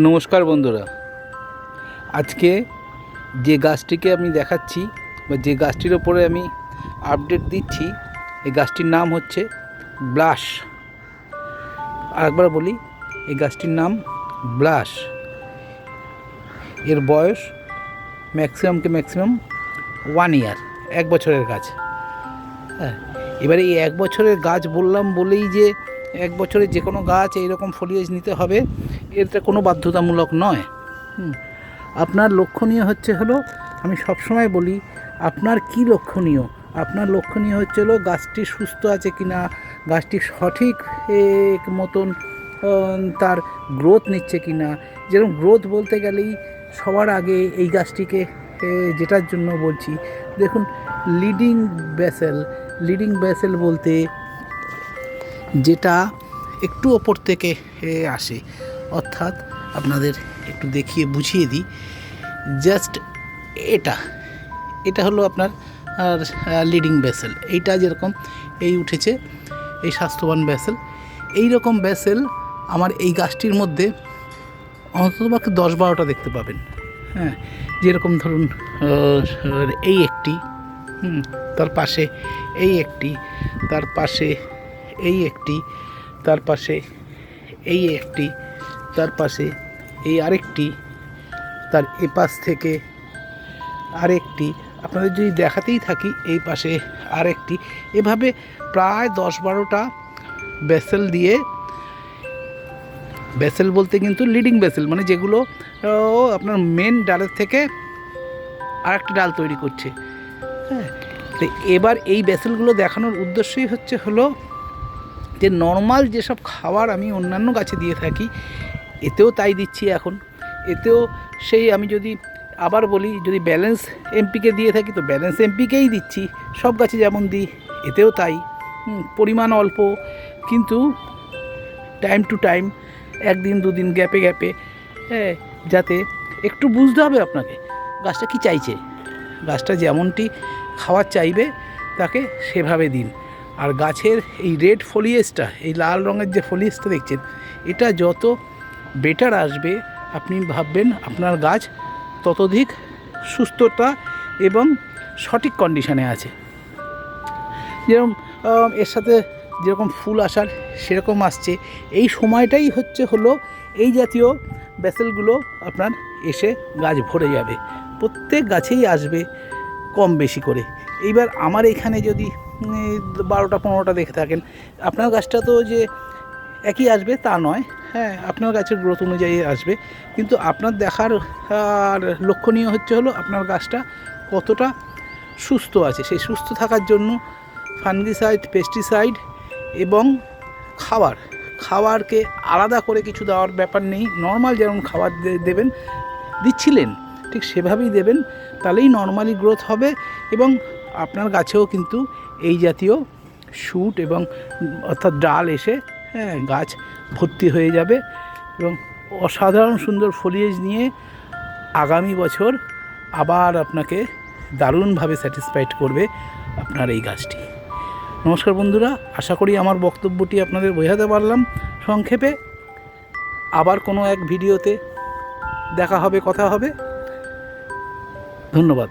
নমস্কার বন্ধুরা, আজকে যে গাছটিকে আমি দেখাচ্ছি বা যে গাছটির ওপরে আমি আপডেট দিচ্ছি, এই গাছটির নাম হচ্ছে ব্লাশ। আরেকবার বলি, এই গাছটির নাম ব্লাশ। এর বয়স ম্যাক্সিমাম 1 ইয়ার, 1 বছরের গাছ। হ্যাঁ, এবারে এই 1 বছরের গাছ বললাম বলেই যে 1 বছরে যে কোনো গাছ এইরকম ফলিয়েজ নিতে হবে, এটা কোনো বাধ্যতামূলক নয়। আপনার লক্ষণীয় হলো, আমি সবসময় বলি, আপনার কি লক্ষণীয়? আপনার লক্ষণীয় হলো গাছটি সুস্থ আছে কি না, গাছটি সঠিক মতন তার গ্রোথ নিচ্ছে কি না। যেরকম গ্রোথ বলতে গেলেই সবার আগে এই গাছটিকে যেটার জন্য বলছি, দেখুন, লিডিং ব্যাসেল বলতে যেটা একটু ওপর থেকে আসে, অর্থাৎ আপনাদের একটু দেখিয়ে বুঝিয়ে দিই। জাস্ট এটা হলো আপনার লিডিং ব্যাসেল। এইটা যেরকম এই উঠেছে, এই স্বাস্থ্যবান ব্যাসেল, এই রকম ব্যাসেল আমার এই গাছটির মধ্যে অন্ততপক্ষে 10-12টা দেখতে পাবেন। হ্যাঁ, যেরকম ধরুন এই একটি, তার পাশে এই একটি, তার পাশে এই একটি, তার পাশে এই একটি, তার পাশে এই আরেকটি, তার এপাশ থেকে আরেকটি, আপনাদের যদি দেখাতেই থাকি, এই পাশে আরেকটি, এভাবে প্রায় 10-12টা ব্যাসেল দিয়ে, ব্যাসেল বলতে কিন্তু লিডিং ব্যাসেল মানে যেগুলো আপনার মেন ডালের থেকে আরেকটা ডাল তৈরি করছে। হ্যাঁ, তো এবার এই ব্যাসেলগুলো দেখানোর উদ্দেশ্যই হলো যে নর্মাল যেসব খাবার আমি অন্যান্য গাছে দিয়ে থাকি, এতেও তাই দিচ্ছি এখন। এতেও সেই, আমি যদি আবার বলি, যদি ব্যালেন্স এমপিকে দিয়ে থাকি তো ব্যালেন্স এমপিকেই দিচ্ছি, সব গাছে যেমন দিই এতেও তাই। পরিমাণ অল্প, কিন্তু টাইম টু টাইম, 1 দিন 2 দিন গ্যাপে, হ্যাঁ, যাতে একটু বুঝতে হবে আপনাকে গাছটা কি চাইছে। গাছটা যেমনটি খাওয়ার চাইবে তাকে সেভাবে দিন। আর গাছের এই রেড ফলিয়েজটা, এই লাল রঙের যে ফলিয়েজটা দেখছেন, এটা যত বেটার আসবে, আপনি ভাববেন আপনার গাছ ততোধিক সুস্থতা এবং সঠিক কন্ডিশনে আছে। যেরকম এর সাথে যেরকম ফুল আসার সেরকম আসছে, এই সময়টাই হলো এই জাতীয় ব্যাসেলগুলো আপনার এসে গাছ ভরে যাবে। প্রত্যেক গাছেই আসবে কম বেশি করে। এইবার আমার এখানে যদি 12টা-15টা দেখে থাকেন, আপনার গাছটা তো যে একই আসবে তা নয়। হ্যাঁ, আপনার গাছের গ্রোথ অনুযায়ী আসবে, কিন্তু আপনার দেখার আর লক্ষণীয় হলো আপনার গাছটা কতটা সুস্থ আছে। সেই সুস্থ থাকার জন্য ফাঙ্গিসাইড, পেস্টিসাইড এবং খাবারকে আলাদা করে কিছু দেওয়ার ব্যাপার নেই। নর্মাল যেমন খাবার দিচ্ছিলেন ঠিক সেভাবেই দেবেন, তাহলেই নর্মালি গ্রোথ হবে এবং আপনার গাছেও কিন্তু এই জাতীয় শুট এবং অর্থাৎ ডাল এসে, হ্যাঁ, গাছ ভর্তি হয়ে যাবে এবং অসাধারণ সুন্দর ফলিয়েজ নিয়ে আগামী বছর আবার আপনাকে দারুণভাবে স্যাটিসফাইড করবে আপনার এই গাছটি। নমস্কার বন্ধুরা, আশা করি আমার বক্তব্যটি আপনাদের বোঝাতে পারলাম সংক্ষেপে। আবার কোনো এক ভিডিওতে দেখা হবে, কথা হবে। ধন্যবাদ।